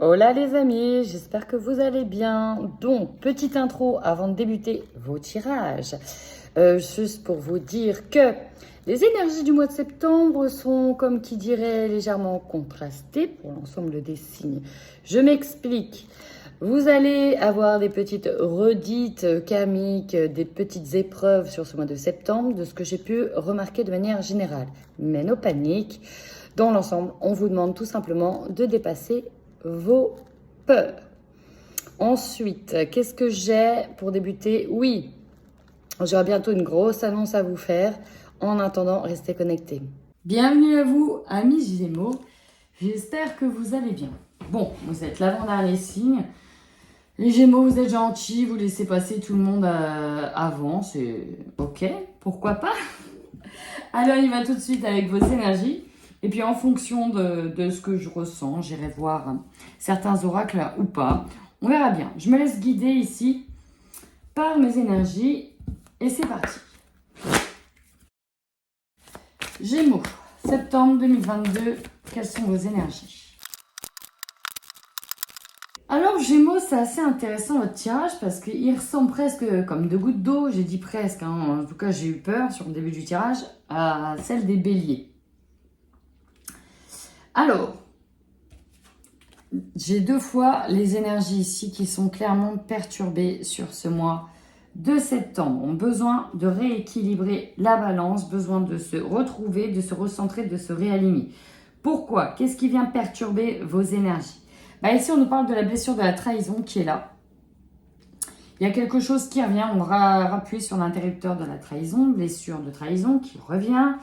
Hola les amis, j'espère que vous allez bien. Donc, petite intro avant de débuter vos tirages. Juste pour vous dire que les énergies du mois de septembre sont, comme qui dirait, légèrement contrastées pour l'ensemble des signes. Je m'explique. Vous allez avoir des petites redites karmiques, des petites épreuves sur ce mois de septembre, de ce que j'ai pu remarquer de manière générale. Mais no panique. Dans l'ensemble, on vous demande tout simplement de dépasser vos peurs. Ensuite, qu'est-ce que j'ai pour débuter? Oui, j'aurai bientôt une grosse annonce à vous faire. En attendant, restez connectés. Bienvenue à vous, amis Gémeaux. J'espère que vous allez bien. Bon, vous êtes l'avant-dernier signe. Les Gémeaux, vous êtes gentils, vous laissez passer tout le monde avant. C'est ok, pourquoi pas? Alors, il va tout de suite avec vos énergies. Et puis en fonction de ce que je ressens, j'irai voir certains oracles ou pas. On verra bien. Je me laisse guider ici par mes énergies. Et c'est parti. Gémeaux, septembre 2022, quelles sont vos énergies? Alors Gémeaux, c'est assez intéressant votre tirage parce qu'il ressemble presque comme deux gouttes d'eau. J'ai dit presque, hein. En tout cas j'ai eu peur sur le début du tirage, à celle des béliers. Alors, j'ai deux fois les énergies ici qui sont clairement perturbées sur ce mois de septembre. On a besoin de rééquilibrer la balance, besoin de se retrouver, de se recentrer, de se réaligner. Pourquoi? Qu'est-ce qui vient perturber vos énergies? Ici, on nous parle de la blessure de la trahison qui est là. Il y a quelque chose qui revient, on va appuyer sur l'interrupteur de la trahison, blessure de trahison qui revient.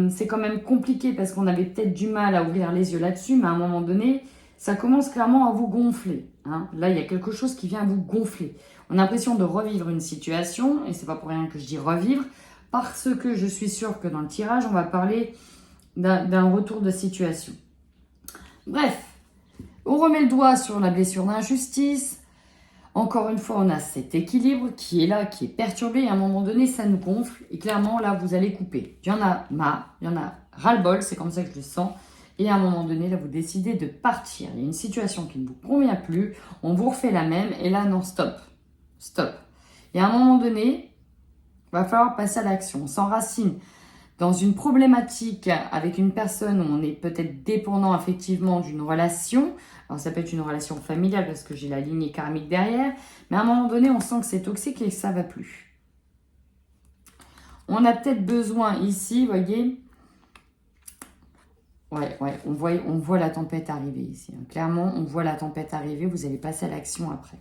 C'est quand même compliqué parce qu'on avait peut-être du mal à ouvrir les yeux là-dessus, mais à un moment donné, ça commence clairement à vous gonfler. Hein. Là, il y a quelque chose qui vient vous gonfler. On a l'impression de revivre une situation, et c'est pas pour rien que je dis revivre, parce que je suis sûre que dans le tirage, on va parler d'un retour de situation. Bref, on remet le doigt sur la blessure d'injustice. Encore une fois, on a cet équilibre qui est là, qui est perturbé. Et à un moment donné, ça nous gonfle. Et clairement, là, vous allez couper. Il y en a marre, il y en a ras-le-bol. C'est comme ça que je le sens. Et à un moment donné, là, vous décidez de partir. Il y a une situation qui ne vous convient plus. On vous refait la même. Et là, non, stop. Stop. Et à un moment donné, il va falloir passer à l'action. On s'enracine dans une problématique avec une personne où on est peut-être dépendant effectivement d'une relation. Alors ça peut être une relation familiale parce que j'ai la lignée karmique derrière. Mais à un moment donné, on sent que c'est toxique et que ça ne va plus. On a peut-être besoin ici, vous voyez. Ouais, on voit la tempête arriver ici. Hein. Clairement, on voit la tempête arriver. Vous allez passer à l'action après.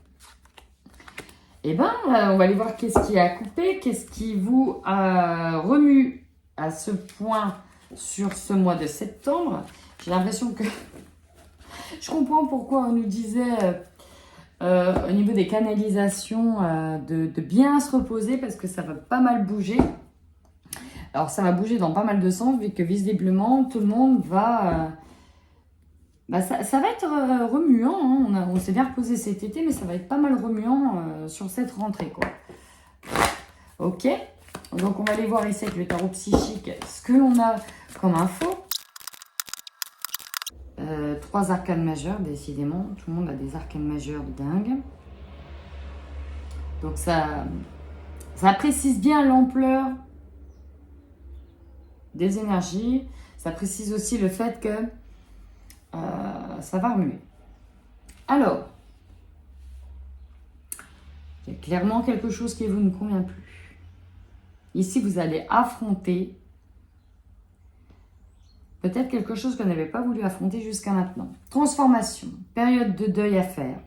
Eh bien, on va aller voir qu'est-ce qui a coupé, qu'est-ce qui vous remue à ce point sur ce mois de septembre. J'ai l'impression que je comprends pourquoi on nous disait au niveau des canalisations de bien se reposer parce que ça va pas mal bouger. Alors ça va bouger dans pas mal de sens vu que visiblement tout le monde va... ça va être remuant. Hein. On s'est bien reposé cet été mais ça va être pas mal remuant sur cette rentrée, quoi. Ok. Donc, on va aller voir ici avec le tarot psychique ce que l'on a comme info. 3 arcanes majeures, décidément. Tout le monde a des arcanes majeures de dingue. Donc, ça précise bien l'ampleur des énergies. Ça précise aussi le fait que ça va remuer. Alors, il y a clairement quelque chose qui vous ne convient plus. Ici, vous allez affronter peut-être quelque chose que vous n'avez pas voulu affronter jusqu'à maintenant. Transformation, période de deuil à faire.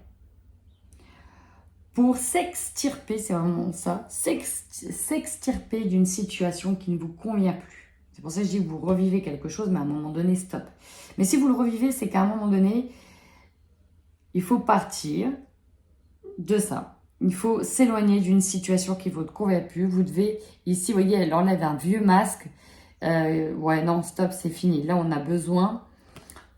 Pour s'extirper, c'est vraiment ça, s'extirper d'une situation qui ne vous convient plus. C'est pour ça que je dis que vous revivez quelque chose, mais à un moment donné, stop. Mais si vous le revivez, c'est qu'à un moment donné, il faut partir de ça. Il faut s'éloigner d'une situation qui ne vous convient plus. Vous devez, ici, vous voyez, elle enlève un vieux masque. Ouais, non, stop, c'est fini. Là, on a besoin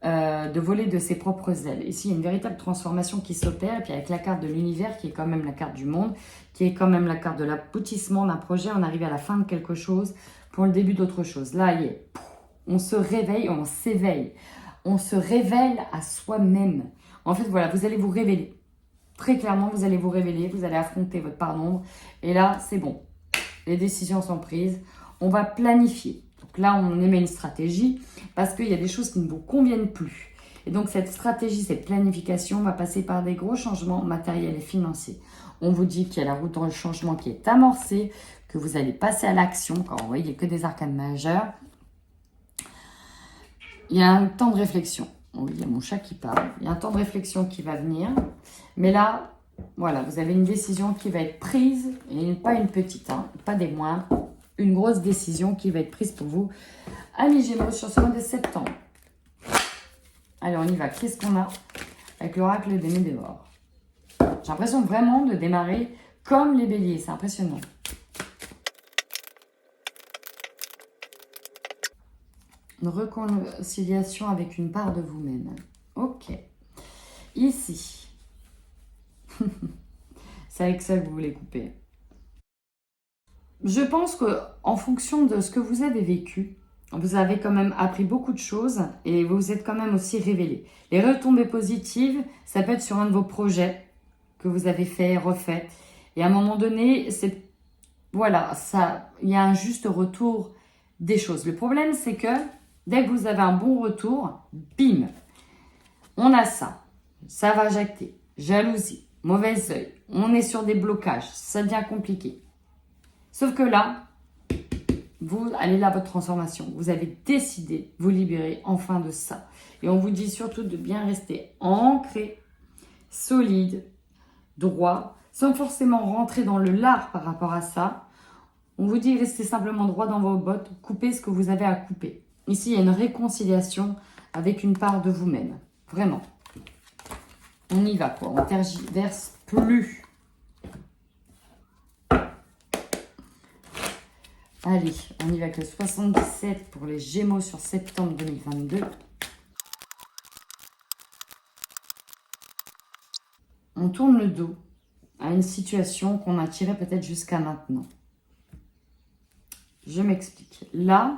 de voler de ses propres ailes. Ici, il y a une véritable transformation qui s'opère. Et puis avec la carte de l'univers, qui est quand même la carte du monde, qui est quand même la carte de l'aboutissement d'un projet, on arrive à la fin de quelque chose pour le début d'autre chose. Là, on se réveille, on s'éveille. On se révèle à soi-même. En fait, voilà, vous allez vous révéler. Très clairement, vous allez vous révéler, vous allez affronter votre part d'ombre. Et là, c'est bon. Les décisions sont prises. On va planifier. Donc là, on émet une stratégie parce qu'il y a des choses qui ne vous conviennent plus. Et donc, cette stratégie, cette planification va passer par des gros changements matériels et financiers. On vous dit qu'il y a la route dans le changement qui est amorcée, que vous allez passer à l'action. Quand vous voyez que des arcanes majeures, il y a un temps de réflexion. Oui, il y a mon chat qui parle. Il y a un temps de réflexion qui va venir. Mais là, voilà, vous avez une décision qui va être prise, et pas une petite, hein, pas des moindres. Une grosse décision qui va être prise pour vous. Amis Gémeaux, sur ce mois de septembre. Allez, on y va. Qu'est-ce qu'on a avec l'oracle des météores? J'ai l'impression vraiment de démarrer comme les béliers. C'est impressionnant. Une réconciliation avec une part de vous-même. Ok. Ici. C'est avec ça que vous voulez couper. Je pense que en fonction de ce que vous avez vécu, vous avez quand même appris beaucoup de choses et vous vous êtes quand même aussi révélé. Les retombées positives, ça peut être sur un de vos projets que vous avez fait, refait. Et à un moment donné, c'est voilà, ça, il y a un juste retour des choses. Le problème, c'est que dès que vous avez un bon retour, bim, on a ça. Ça va jacter, jalousie, mauvais œil. On est sur des blocages, ça devient compliqué. Sauf que là, vous allez là, votre transformation. Vous avez décidé de vous libérer enfin de ça. Et on vous dit surtout de bien rester ancré, solide, droit, sans forcément rentrer dans le lard par rapport à ça. On vous dit restez simplement droit dans vos bottes, coupez ce que vous avez à couper. Ici, il y a une réconciliation avec une part de vous-même. Vraiment. On y va, quoi. On tergiverse plus. Allez, on y va avec le 77 pour les Gémeaux sur septembre 2022. On tourne le dos à une situation qu'on a tirée peut-être jusqu'à maintenant. Je m'explique. Là,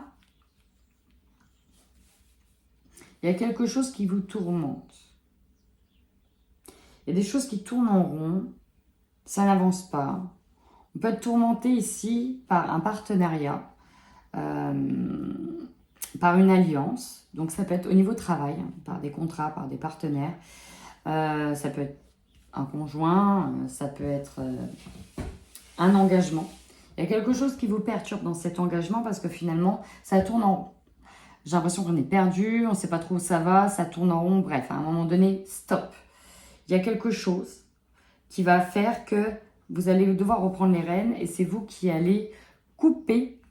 il y a quelque chose qui vous tourmente. Il y a des choses qui tournent en rond. Ça n'avance pas. On peut être tourmenté ici par un partenariat, par une alliance. Donc, ça peut être au niveau travail, par des contrats, par des partenaires. Ça peut être un conjoint, ça peut être un engagement. Il y a quelque chose qui vous perturbe dans cet engagement parce que finalement, ça tourne en rond. J'ai l'impression qu'on est perdu, on ne sait pas trop où ça va, ça tourne en rond. Bref, à un moment donné, stop. Il y a quelque chose qui va faire que vous allez devoir reprendre les rênes et c'est vous qui allez couper.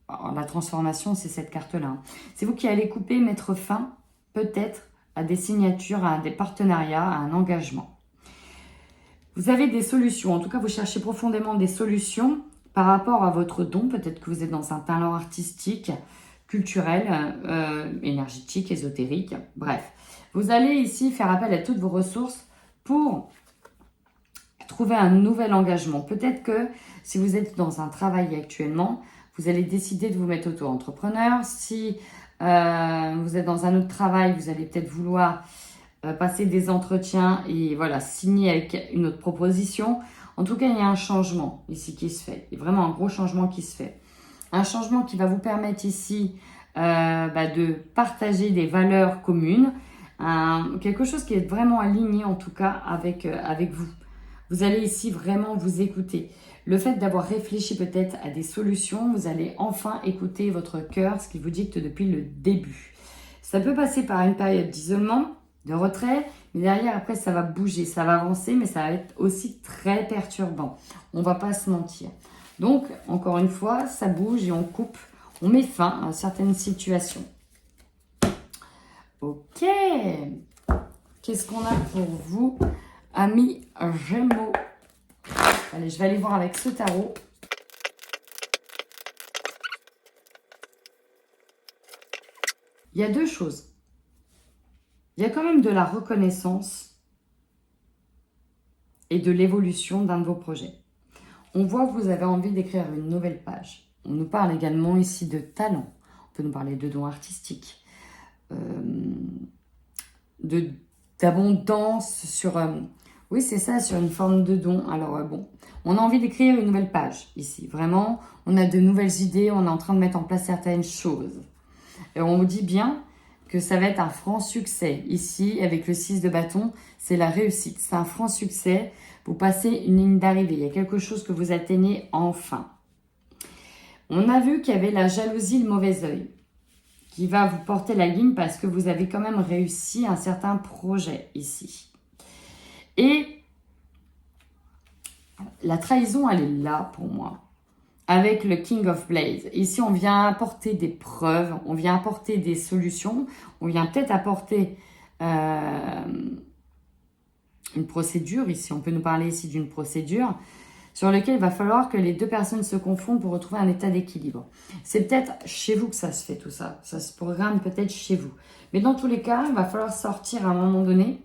Alors, la transformation, c'est cette carte-là. Hein. C'est vous qui allez couper, mettre fin, peut-être, à des signatures, à des partenariats, à un engagement. Vous avez des solutions. En tout cas, vous cherchez profondément des solutions par rapport à votre don. Peut-être que vous êtes dans un talent artistique, culturel, énergétique, ésotérique. Bref, vous allez ici faire appel à toutes vos ressources pour trouver un nouvel engagement. Peut-être que si vous êtes dans un travail actuellement, vous allez décider de vous mettre auto-entrepreneur. Si vous êtes dans un autre travail, vous allez peut-être vouloir passer des entretiens et voilà, signer avec une autre proposition. En tout cas, il y a un changement ici qui se fait. Il y a vraiment un gros changement qui se fait. Un changement qui va vous permettre ici de partager des valeurs communes. Quelque chose qui est vraiment aligné en tout cas avec vous. Vous allez ici vraiment vous écouter. Le fait d'avoir réfléchi peut-être à des solutions, vous allez enfin écouter votre cœur, ce qui vous dicte depuis le début. Ça peut passer par une période d'isolement, de retrait, mais derrière, après, ça va bouger, ça va avancer, mais ça va être aussi très perturbant. On ne va pas se mentir. Donc, encore une fois, ça bouge et on coupe, on met fin à certaines situations. Ok. Qu'est-ce qu'on a pour vous, amis Gémeaux? Allez, je vais aller voir avec ce tarot. Il y a deux choses. Il y a quand même de la reconnaissance et de l'évolution d'un de vos projets. On voit que vous avez envie d'écrire une nouvelle page. On nous parle également ici de talent. On peut nous parler de dons artistiques. d'abondance, sur... oui, c'est ça, sur une forme de don. Alors, bon, on a envie d'écrire une nouvelle page ici. Vraiment, on a de nouvelles idées, on est en train de mettre en place certaines choses. Et on vous dit bien que ça va être un franc succès. Ici, avec le 6 de bâton, c'est la réussite. C'est un franc succès. Vous passez une ligne d'arrivée. Il y a quelque chose que vous atteignez enfin. On a vu qu'il y avait la jalousie, le mauvais œil, qui va vous porter la ligne parce que vous avez quand même réussi un certain projet ici. Et la trahison, elle est là pour moi. Avec le King of Blades. Ici, on vient apporter des preuves, on vient apporter des solutions, on vient peut-être apporter une procédure. Ici, on peut nous parler ici d'une procédure sur laquelle il va falloir que les deux personnes se confondent pour retrouver un état d'équilibre. C'est peut-être chez vous que ça se fait tout ça. Ça se programme peut-être chez vous. Mais dans tous les cas, il va falloir sortir à un moment donné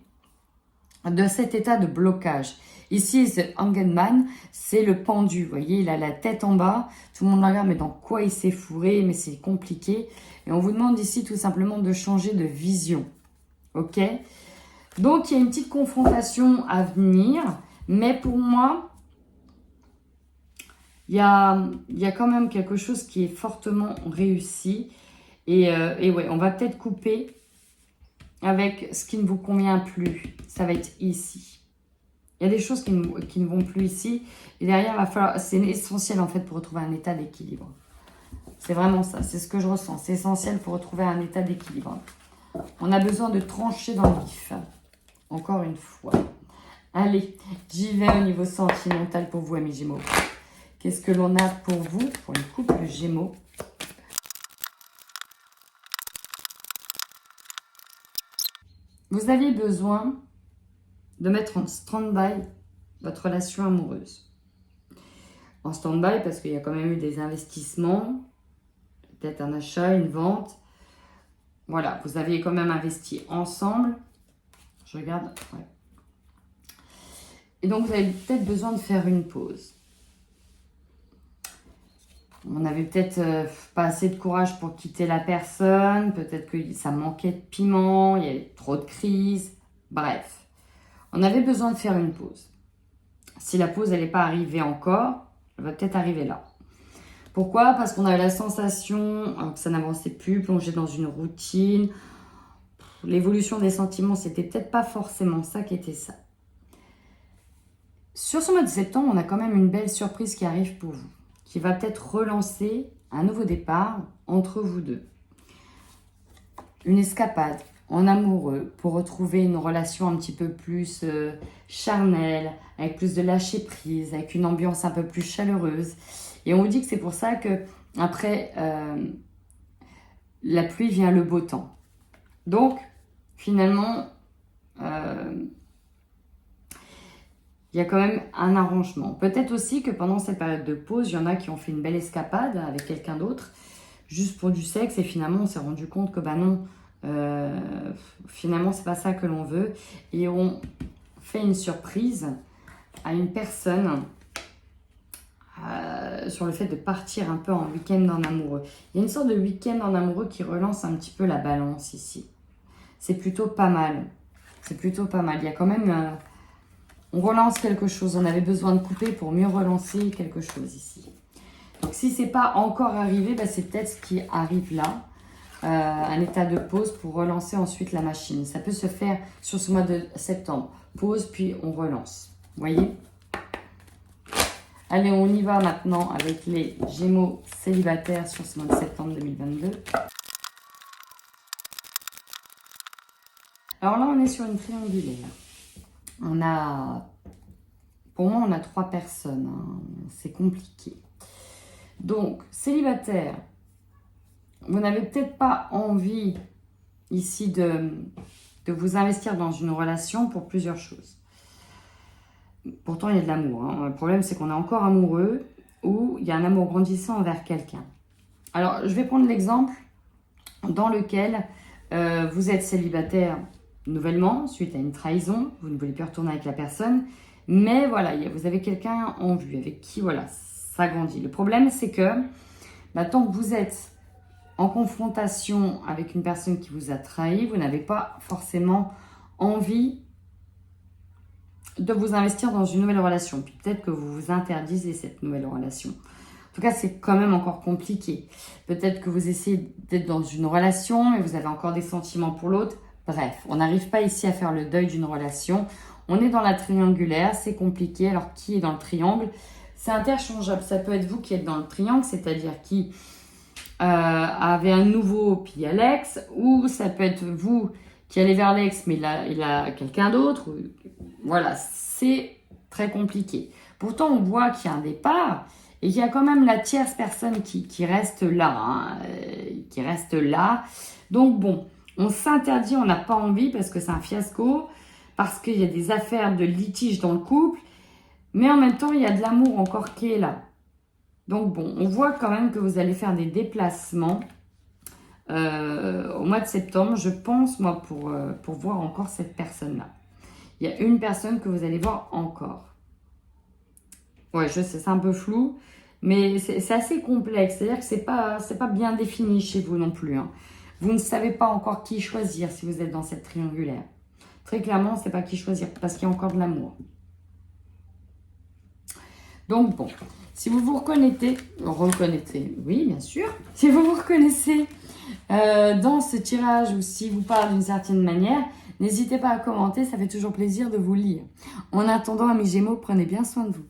de cet état de blocage. Ici, The Hanged Man, c'est le pendu. Vous voyez, il a la tête en bas. Tout le monde regarde, mais dans quoi il s'est fourré? Mais c'est compliqué. Et on vous demande ici tout simplement de changer de vision. Ok? Donc, il y a une petite confrontation à venir. Mais pour moi, il y a quand même quelque chose qui est fortement réussi. Et ouais, on va peut-être couper avec ce qui ne vous convient plus. Ça va être ici. Il y a des choses qui ne vont plus ici. Et derrière, il va falloir, c'est essentiel en fait pour retrouver un état d'équilibre. C'est vraiment ça. C'est ce que je ressens. C'est essentiel pour retrouver un état d'équilibre. On a besoin de trancher dans le vif. Encore une fois. Allez, j'y vais au niveau sentimental pour vous, amis Gémeaux. Qu'est-ce que l'on a pour vous, pour le couple Gémeaux? Vous aviez besoin de mettre en stand-by votre relation amoureuse. En stand-by parce qu'il y a quand même eu des investissements, peut-être un achat, une vente. Voilà, vous aviez quand même investi ensemble. Je regarde, ouais. Et donc, vous avez peut-être besoin de faire une pause. On avait peut-être pas assez de courage pour quitter la personne. Peut-être que ça manquait de piment, il y avait trop de crises. Bref. On avait besoin de faire une pause. Si la pause, elle n'est pas arrivée encore, elle va peut-être arriver là. Pourquoi? Parce qu'on avait la sensation que ça n'avançait plus, plongé dans une routine. L'évolution des sentiments, c'était peut-être pas forcément ça qui était ça. Sur ce mois de septembre, on a quand même une belle surprise qui arrive pour vous, qui va peut-être relancer un nouveau départ entre vous deux. Une escapade en amoureux pour retrouver une relation un petit peu plus charnelle, avec plus de lâcher prise, avec une ambiance un peu plus chaleureuse. Et on vous dit que c'est pour ça que après la pluie vient le beau temps. Donc finalement, il y a quand même un arrangement. Peut-être aussi que pendant cette période de pause, il y en a qui ont fait une belle escapade avec quelqu'un d'autre, juste pour du sexe, et finalement on s'est rendu compte que bah non, finalement c'est pas ça que l'on veut, et on fait une surprise à une personne sur le fait de partir un peu en week-end en amoureux. Il y a une sorte de week-end en amoureux qui relance un petit peu la balance ici. C'est plutôt pas mal. C'est plutôt pas mal. Il y a quand même on relance quelque chose. On avait besoin de couper pour mieux relancer quelque chose ici. Donc si c'est pas encore arrivé, bah, c'est peut-être ce qui arrive là. Un état de pause pour relancer ensuite la machine. Ça peut se faire sur ce mois de septembre. Pause, puis on relance. Vous voyez? Allez, on y va maintenant avec les Gémeaux célibataires sur ce mois de septembre 2022. Alors là, on est sur une triangulaire. On a, pour moi, on a 3 personnes. Hein. C'est compliqué. Donc, célibataire, vous n'avez peut-être pas envie ici de vous investir dans une relation pour plusieurs choses. Pourtant, il y a de l'amour. Hein. Le problème, c'est qu'on est encore amoureux ou il y a un amour grandissant envers quelqu'un. Alors, je vais prendre l'exemple dans lequel vous êtes célibataire nouvellement, suite à une trahison. Vous ne voulez plus retourner avec la personne. Mais voilà, vous avez quelqu'un en vue avec qui, voilà, ça grandit. Le problème, c'est que tant que vous êtes en confrontation avec une personne qui vous a trahi, vous n'avez pas forcément envie de vous investir dans une nouvelle relation. Puis peut-être que vous vous interdisez cette nouvelle relation. En tout cas, c'est quand même encore compliqué. Peut-être que vous essayez d'être dans une relation et vous avez encore des sentiments pour l'autre. Bref, on n'arrive pas ici à faire le deuil d'une relation. On est dans la triangulaire, c'est compliqué. Alors, qui est dans le triangle? C'est interchangeable. Ça peut être vous qui êtes dans le triangle, c'est-à-dire qui avait un nouveau, puis il y a l'ex. Ou ça peut être vous qui allez vers l'ex, mais il a quelqu'un d'autre. Voilà, c'est très compliqué. Pourtant, on voit qu'il y a un départ et qu'il y a quand même la tierce personne qui reste là. Qui reste là. Donc bon, on s'interdit, on n'a pas envie parce que c'est un fiasco, parce qu'il y a des affaires de litige dans le couple, mais en même temps, il y a de l'amour encore qui est là. Donc bon, on voit quand même que vous allez faire des déplacements au mois de septembre, je pense, moi, pour voir encore cette personne-là. Il y a une personne que vous allez voir encore. Ouais, je sais, c'est un peu flou, mais c'est assez complexe. C'est-à-dire que c'est pas bien défini chez vous non plus. Hein. Vous ne savez pas encore qui choisir si vous êtes dans cette triangulaire. Très clairement, on ne sait pas qui choisir parce qu'il y a encore de l'amour. Donc bon, si vous vous reconnaissez, oui bien sûr, si vous vous reconnaissez dans ce tirage ou si vous parlez d'une certaine manière, n'hésitez pas à commenter, ça fait toujours plaisir de vous lire. En attendant, amis Gémeaux, prenez bien soin de vous.